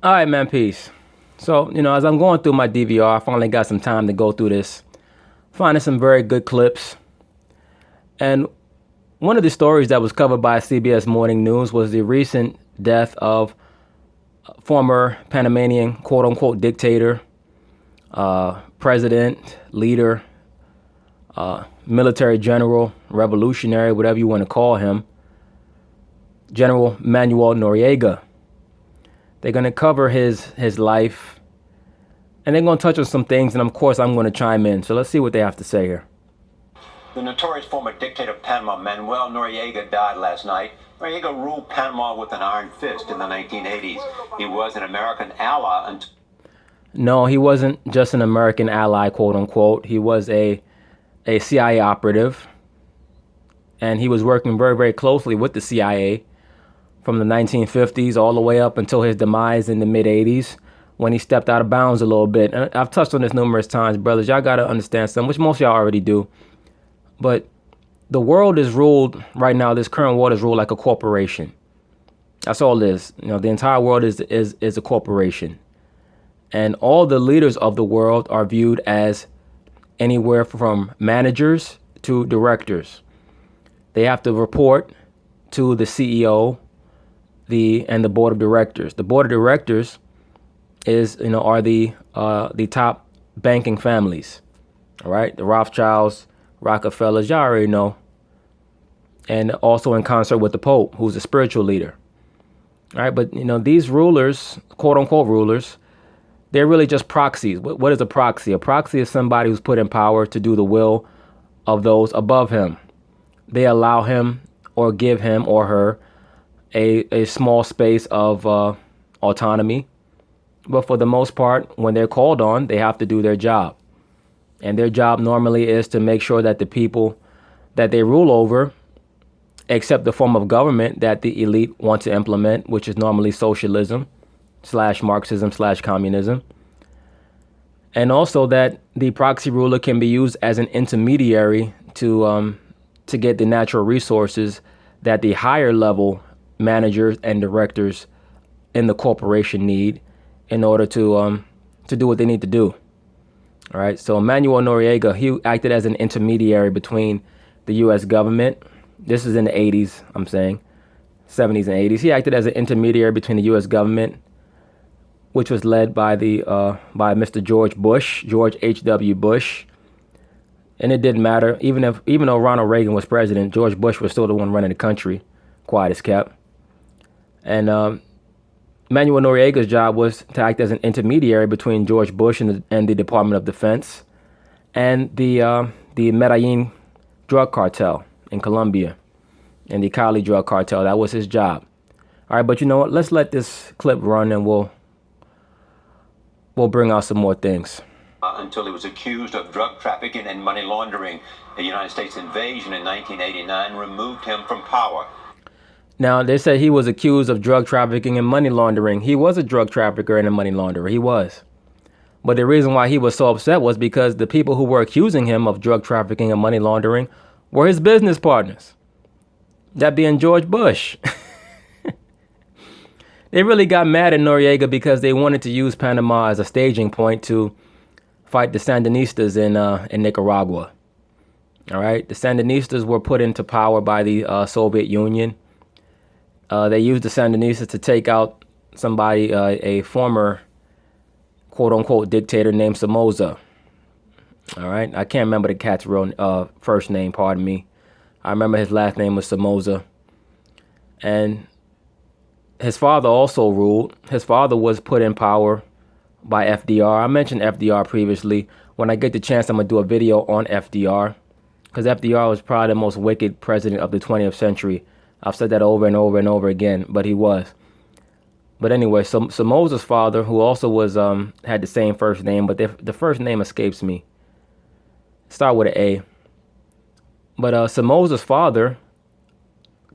All right, man, peace. So, as I'm going through my DVR, I finally got some time to go through this, finding some very good clips. And one of the stories that was covered by CBS Morning News was the recent death of former Panamanian quote-unquote dictator, president, leader, military general, revolutionary, whatever you want to call him, General Manuel Noriega. They're going to cover his life, and they're going to touch on some things, and of course I'm going to chime in. So let's see what they have to say here. The notorious former dictator of Panama, Manuel Noriega, died last night. Noriega ruled Panama with an iron fist in the 1980s. He was an American ally until... No, he wasn't just an American ally, quote unquote. He was a CIA operative, and he was working very, very closely with the CIA from the 1950s all the way up until his demise in the mid-80s when he stepped out of bounds a little bit. And I've touched on this numerous times, brothers. Y'all got to understand something, which most of y'all already do. But the world is ruled right now, this current world is ruled like a corporation. That's all it is. The entire world is a corporation. And all the leaders of the world are viewed as anywhere from managers to directors. They have to report to the CEO, and the board of directors. The board of directors are the top banking families. All right, the Rothschilds, Rockefellers, y'all already know. And also in concert with the Pope, who's a spiritual leader. All right, but these rulers, quote unquote rulers, they're really just proxies. What is a proxy? A proxy is somebody who's put in power to do the will of those above him. They allow him or give him or her a small space of autonomy. But for the most part, when they're called on, they have to do their job. And their job normally is to make sure that the people that they rule over accept the form of government that the elite want to implement, which is normally socialism / Marxism / communism. And also that the proxy ruler can be used as an intermediary to get the natural resources that the higher level managers and directors in the corporation need in order to do what they need to do. All right. So Manuel Noriega, he acted as an intermediary between the U.S. government. This is in the 80s, I'm saying, 70s and 80s. He acted as an intermediary between the U.S. government, which was led by by Mr. George H.W. Bush. And it didn't matter. Even though Ronald Reagan was president, George Bush was still the one running the country, quiet as kept. And Manuel Noriega's job was to act as an intermediary between George Bush and the Department of Defense and the Medellin drug cartel in Colombia and the Cali drug cartel. That was his job. All right, but you know what? Let's let this clip run and we'll bring out some more things. Until he was accused of drug trafficking and money laundering. The United States invasion in 1989 removed him from power. Now, they said he was accused of drug trafficking and money laundering. He was a drug trafficker and a money launderer. He was. But the reason why he was so upset was because the people who were accusing him of drug trafficking and money laundering were his business partners. That being George Bush. They really got mad at Noriega because they wanted to use Panama as a staging point to fight the Sandinistas in Nicaragua. All right. The Sandinistas were put into power by the Soviet Union. They used the Sandinistas to take out somebody, a former quote unquote dictator named Somoza. All right. I can't remember the cat's real first name. Pardon me. I remember his last name was Somoza. And his father also ruled. His father was put in power by FDR. I mentioned FDR previously. When I get the chance, I'm going to do a video on FDR because FDR was probably the most wicked president of the 20th century. I've said that over and over and over again, but he was. But anyway, Somoza's father, who also was had the same first name, but the first name escapes me. Start with an A. But Somoza's father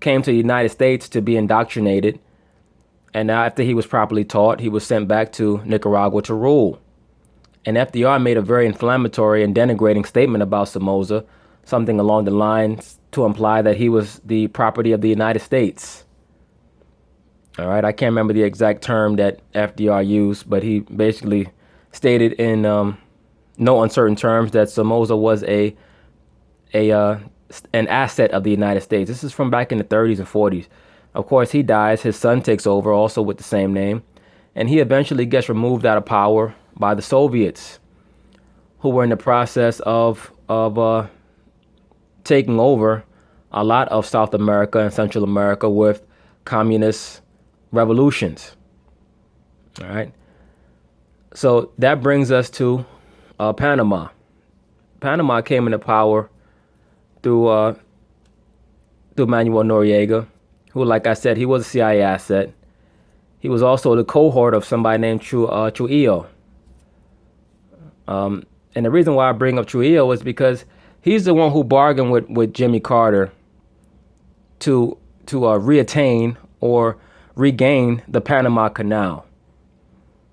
came to the United States to be indoctrinated. And after he was properly taught, he was sent back to Nicaragua to rule. And FDR made a very inflammatory and denigrating statement about Somoza, something along the lines to imply that he was the property of the United States. All right, I can't remember the exact term that FDR used, but he basically stated in no uncertain terms that Somoza was a an asset of the United States. This is from back in the 30s and 40s. Of course, he dies. His son takes over, also with the same name, and he eventually gets removed out of power by the Soviets, who were in the process of taking over a lot of South America and Central America with communist revolutions. All right. So that brings us to Panama. Panama came into power through Manuel Noriega, who, like I said, he was a CIA asset. He was also the cohort of somebody named Trujillo. And the reason why I bring up Trujillo is because he's the one who bargained with Jimmy Carter to reattain or regain the Panama Canal.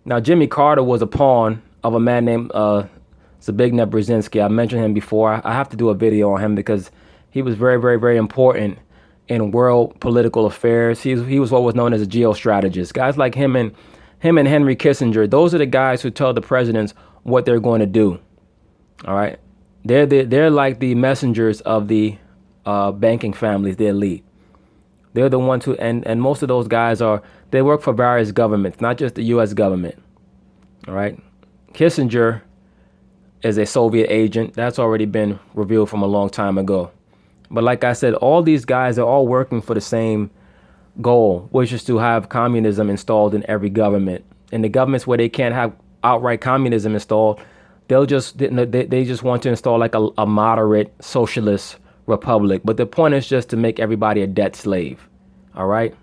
Now, Jimmy Carter was a pawn of a man named Zbigniew Brzezinski. I mentioned him before. I have to do a video on him because he was very, very, very important in world political affairs. He was what was known as a geostrategist. Guys like him and Henry Kissinger, those are the guys who tell the presidents what they're going to do. All right, they're like the messengers of the banking families, the elite. They're the ones who, and most of those guys they work for various governments, not just the U.S. government. All right, Kissinger is a Soviet agent. That's already been revealed from a long time ago. But like I said, all these guys are all working for the same goal, which is to have communism installed in every government. In the governments where they can't have outright communism installed, they just want to install like a moderate socialist republic. But the point is just to make everybody a debt slave. All right.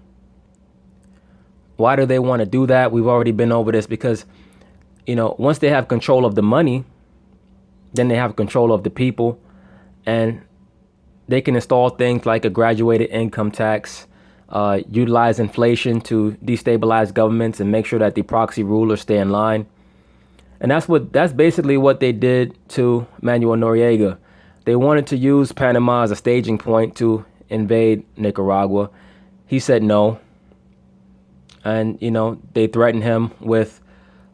Why do they want to do that? We've already been over this because, once they have control of the money, then they have control of the people, and they can install things like a graduated income tax, utilize inflation to destabilize governments and make sure that the proxy rulers stay in line. And that's basically what they did to Manuel Noriega. They wanted to use Panama as a staging point to invade Nicaragua. He said no. And, they threatened him with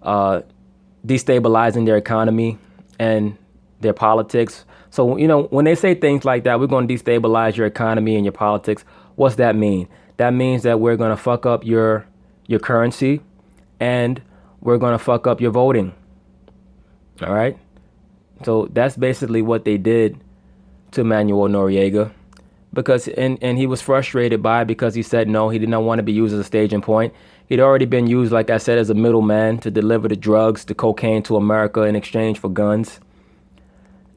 destabilizing their economy and their politics. So, when they say things like that, we're going to destabilize your economy and your politics. What's that mean? That means that we're going to fuck up your currency and we're going to fuck up your voting. All right. So that's basically what they did to Manuel Noriega, because and he was frustrated by it because he said no, he did not want to be used as a staging point. He'd already been used, like I said, as a middleman to deliver the drugs, the cocaine to America in exchange for guns.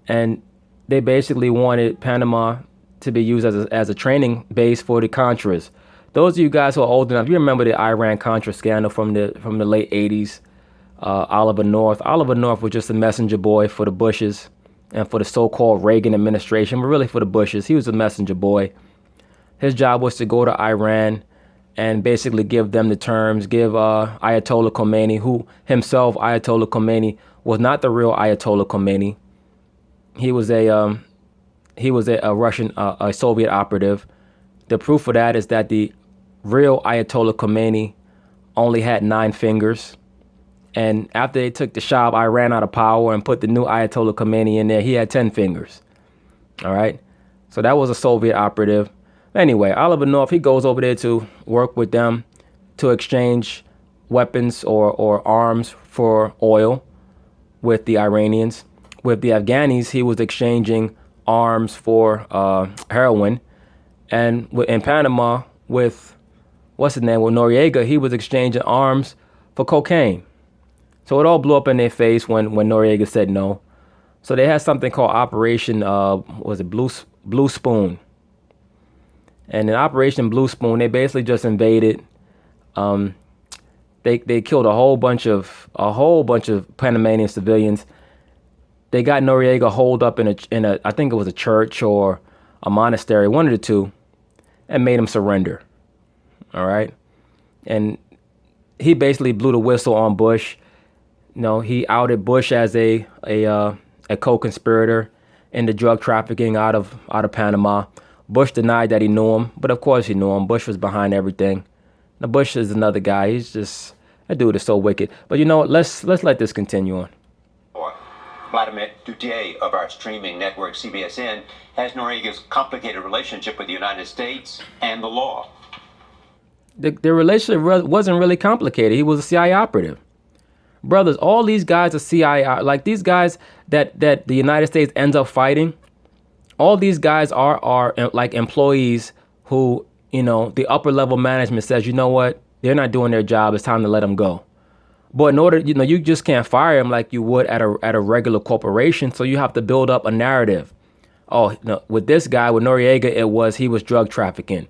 And they basically wanted Panama to be used as a training base for the Contras. Those of you guys who are old enough, you remember the Iran-Contra scandal from the late 80s. Oliver North. Oliver North was just a messenger boy for the Bushes and for the so-called Reagan administration, but really for the Bushes. He was a messenger boy. His job was to go to Iran and basically give them the terms, give Ayatollah Khomeini, who himself, Ayatollah Khomeini, was not the real Ayatollah Khomeini. He was a Russian, a Soviet operative. The proof of that is that the real Ayatollah Khomeini only had 9 fingers. And after they took the Shah of Iran out of power and put the new Ayatollah Khomeini in there, he had 10 fingers. All right. So that was a Soviet operative. Anyway, Oliver North, he goes over there to work with them to exchange weapons or arms for oil with the Iranians. With the Afghanis, he was exchanging arms for heroin. And in Panama, with with Noriega, he was exchanging arms for cocaine. So it all blew up in their face when Noriega said no. So they had something called Operation, Blue Spoon. And in Operation Blue Spoon, they basically just invaded. They killed a whole bunch of Panamanian civilians. They got Noriega holed up in a I think it was a church or a monastery, one of the two, and made him surrender. All right, and he basically blew the whistle on Bush. He outed Bush as a co-conspirator in the drug trafficking out of Panama. Bush denied that he knew him, but of course he knew him. Bush was behind everything. The Bush is another guy. He's just, that dude is so wicked. But you know what? Let's let this continue on. Vladimir Duthiers of our streaming network CBSN has Noriega's complicated relationship with the United States and the law. The relationship wasn't really complicated. He was a CIA operative. Brothers, all these guys are CIA, like these guys that the United States ends up fighting. All these guys are like employees who, you know, the upper level management says, you know what, they're not doing their job. It's time to let them go. But in order, you know, you just can't fire him like you would at a regular corporation. So you have to build up a narrative. Oh, no, with this guy, with Noriega, he was drug trafficking.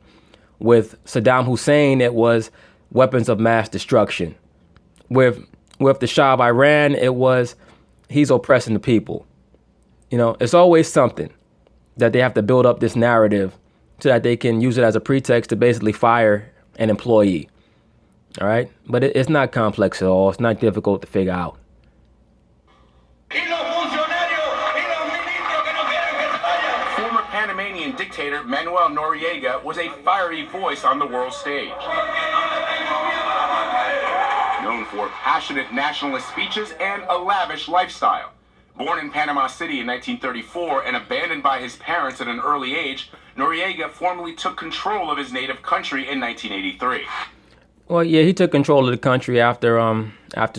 With Saddam Hussein, it was weapons of mass destruction. With the Shah of Iran, he's oppressing the people. You know, it's always something that they have to build up this narrative so that they can use it as a pretext to basically fire an employee. All right, but it's not complex at all. It's not difficult to figure out. Former Panamanian dictator Manuel Noriega was a fiery voice on the world stage. Known for passionate nationalist speeches and a lavish lifestyle. Born in Panama City in 1934 and abandoned by his parents at an early age, Noriega formally took control of his native country in 1983. Well, yeah, he took control of the country after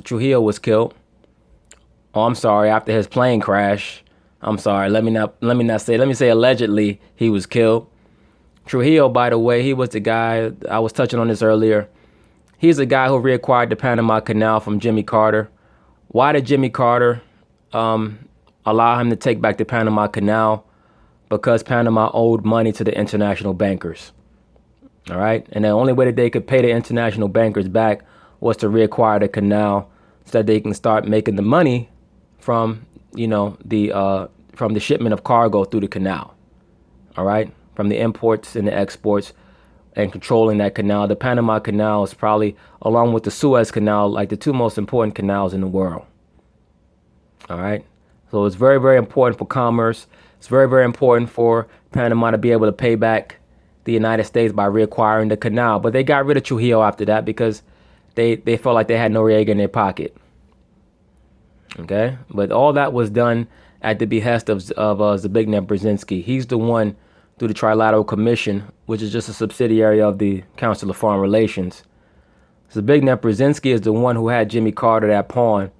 Trujillo was killed. Oh, I'm sorry, after his plane crash. I'm sorry. Let me say allegedly he was killed. Trujillo, by the way, he was the guy, I was touching on this earlier. He's the guy who reacquired the Panama Canal from Jimmy Carter. Why did Jimmy Carter allow him to take back the Panama Canal? Because Panama owed money to the international bankers. All right. And the only way that they could pay the international bankers back was to reacquire the canal so that they can start making the money from, you know, from the shipment of cargo through the canal. All right. From the imports and the exports and controlling that canal. The Panama Canal is probably, along with the Suez Canal, like the two most important canals in the world. All right. So it's very, very important for commerce. It's very, very important for Panama to be able to pay back the United States by reacquiring the canal. But they got rid of Trujillo after that because they felt like they had Noriega in their pocket. Okay? But all that was done at the behest of Zbigniew Brzezinski. He's the one, through the Trilateral Commission, which is just a subsidiary of the Council of Foreign Relations. Zbigniew Brzezinski is the one who had Jimmy Carter, that pawn,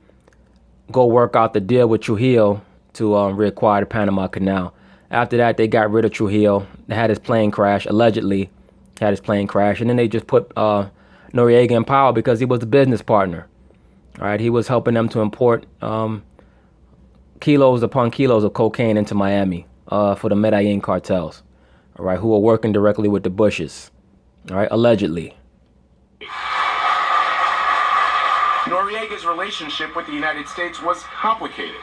go work out the deal with Trujillo to reacquire the Panama Canal. After that, they got rid of Trujillo. They had his plane crash, allegedly had his plane crash. And then they just put Noriega in power because he was a business partner. All right, he was helping them to import kilos upon kilos of cocaine into Miami for the Medellin cartels, all right, who were working directly with the Bushes, all right, allegedly. Noriega's relationship with the United States was complicated.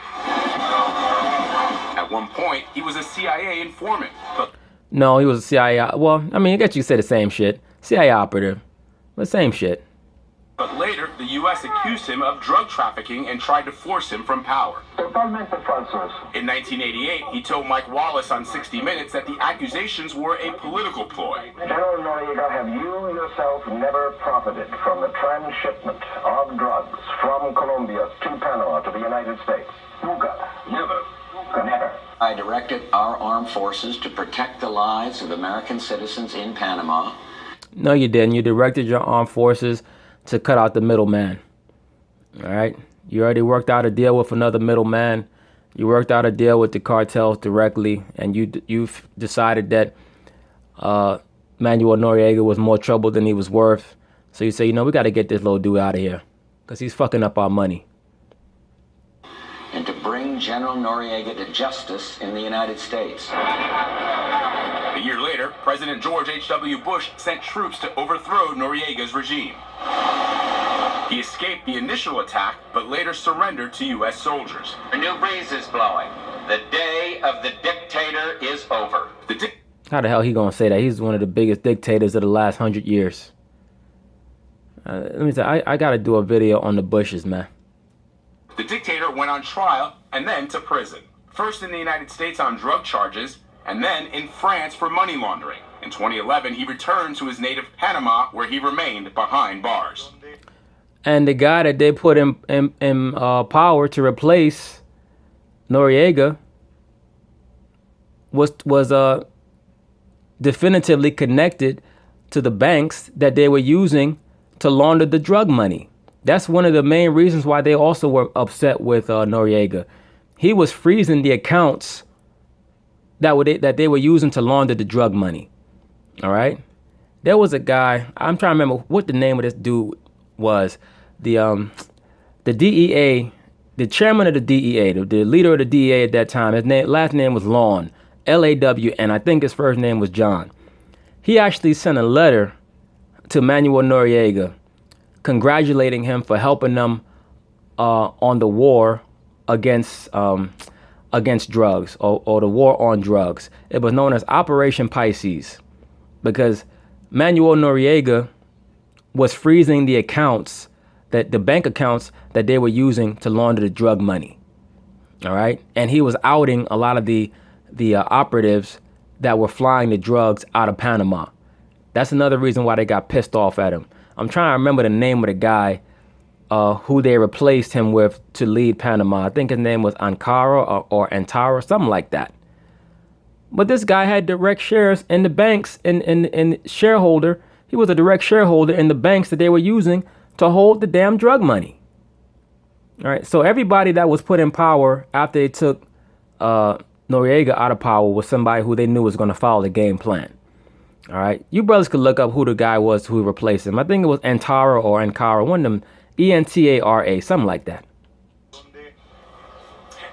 At one point, he was a CIA informant. No, he was a CIA. Well, I mean, I guess you say the same shit. CIA operative, but same shit. But later, the U.S. accused him of drug trafficking and tried to force him from power. In 1988, he told Mike Wallace on 60 Minutes that the accusations were a political ploy. General Noriega, have you yourself never profited from the transshipment of drugs from Colombia to Panama to the United States? Nunca. Never. Never. I directed our armed forces to protect the lives of American citizens in Panama. No, you didn't. You directed your armed forces to cut out the middleman. All right. You already worked out a deal with another middleman. You worked out a deal with the cartels directly, and you've decided that Manuel Noriega was more trouble than he was worth. So you say, you know, we got to get this little dude out of here because he's fucking up our money. And to bring General Noriega to justice in the United States. A year later, President George H.W. Bush sent troops to overthrow Noriega's regime. He escaped the initial attack, but later surrendered to U.S. soldiers. A new breeze is blowing. The day of the dictator is over. How the hell he gonna say that? He's one of the biggest dictators of the last 100 years. Let me say, I gotta do a video on the Bushes, man. The dictator went on trial and then to prison. First in the United States on drug charges, and then in France for money laundering. In 2011, he returned to his native Panama, where he remained behind bars. And the guy that they put in power to replace Noriega was definitively connected to the banks that they were using to launder the drug money. That's one of the main reasons why they also were upset with Noriega. He was freezing the accounts that they were using to launder the drug money. All right. There was a guy, I'm trying to remember what the name of this dude was. The DEA, the chairman of the DEA, the leader of the DEA at that time, last name was Lawn, Lawn. I think his first name was John. He actually sent a letter to Manuel Noriega congratulating him for helping them on the war against drugs, or the war on drugs. It was known as Operation Pisces, because Manuel Noriega was freezing the accounts, the bank accounts that they were using to launder the drug money. All right. And he was outing a lot of the operatives that were flying the drugs out of Panama. That's another reason why they got pissed off at him. I'm trying to remember the name of the guy who they replaced him with to lead Panama. I think his name was Ankara or Antara, something like that. But this guy had direct shares in the banks, and shareholder. He was a direct shareholder in the banks that they were using to hold the damn drug money. All right. So everybody that was put in power after they took Noriega out of power was somebody who they knew was going to follow the game plan. All right. You brothers could look up who the guy was who replaced him. I think it was Antara or Ankara, one of them, Entara, something like that.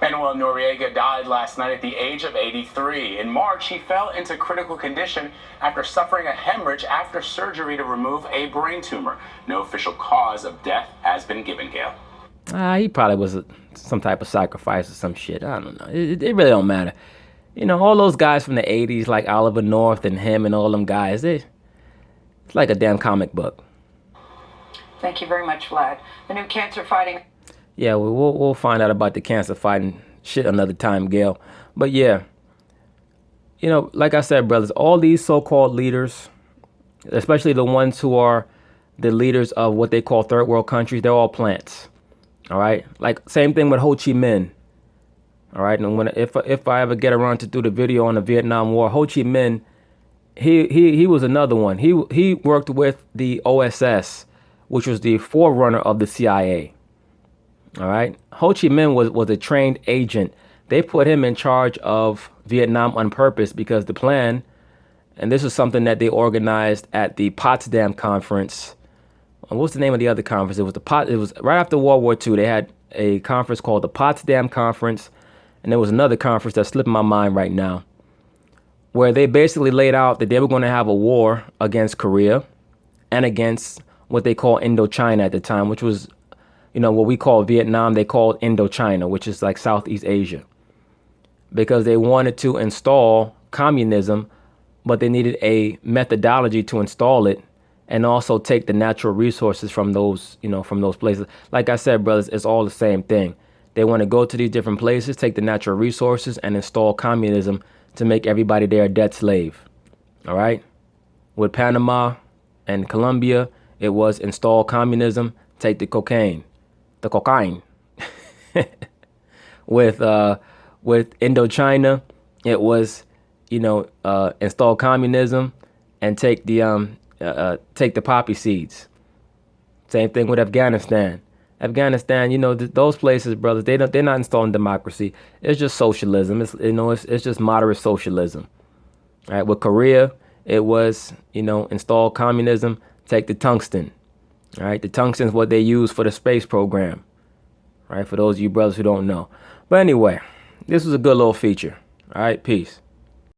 Manuel Noriega died last night at the age of 83. In March, he fell into critical condition after suffering a hemorrhage after surgery to remove a brain tumor. No official cause of death has been given, Gail. He probably was some type of sacrifice or some shit. I don't know. It really don't matter. You know, all those guys from the 80s, like Oliver North and him and all them guys, it's like a damn comic book. Thank you very much, Vlad. The new cancer fighting... Yeah, we'll find out about the cancer fighting shit another time, Gail. But yeah, you know, like I said, brothers, all these so-called leaders, especially the ones who are the leaders of what they call third world countries, they're all plants. All right, like same thing with Ho Chi Minh. All right, and if I ever get around to do the video on the Vietnam War, Ho Chi Minh, he was another one. He worked with the OSS, which was the forerunner of the CIA. All right. Ho Chi Minh was a trained agent. They put him in charge of Vietnam on purpose because the plan, and this is something that they organized at the Potsdam Conference. What's the name of the other conference? It was right after World War II. They had a conference called the Potsdam Conference, and there was another conference that's slipping my mind right now, where they basically laid out that they were going to have a war against Korea and against what they call Indochina at the time, which was, you know, what we call Vietnam, they called Indochina, which is like Southeast Asia, because they wanted to install communism, but they needed a methodology to install it and also take the natural resources from those, you know, from those places. Like I said, brothers, it's all the same thing. They want to go to these different places, take the natural resources and install communism to make everybody there a debt slave. All right. With Panama and Colombia, it was install communism, take the cocaine. With Indochina, it was, you know, install communism and take the poppy seeds. Same thing with Afghanistan. Afghanistan, you know, those places, brothers, they're not installing democracy. It's just socialism. It's just moderate socialism. All right. With Korea, it was, you know, install communism, take the tungsten. All right, the tungsten is what they use for the space program. All right, for those of you brothers who don't know. But anyway, this was a good little feature. All right, peace.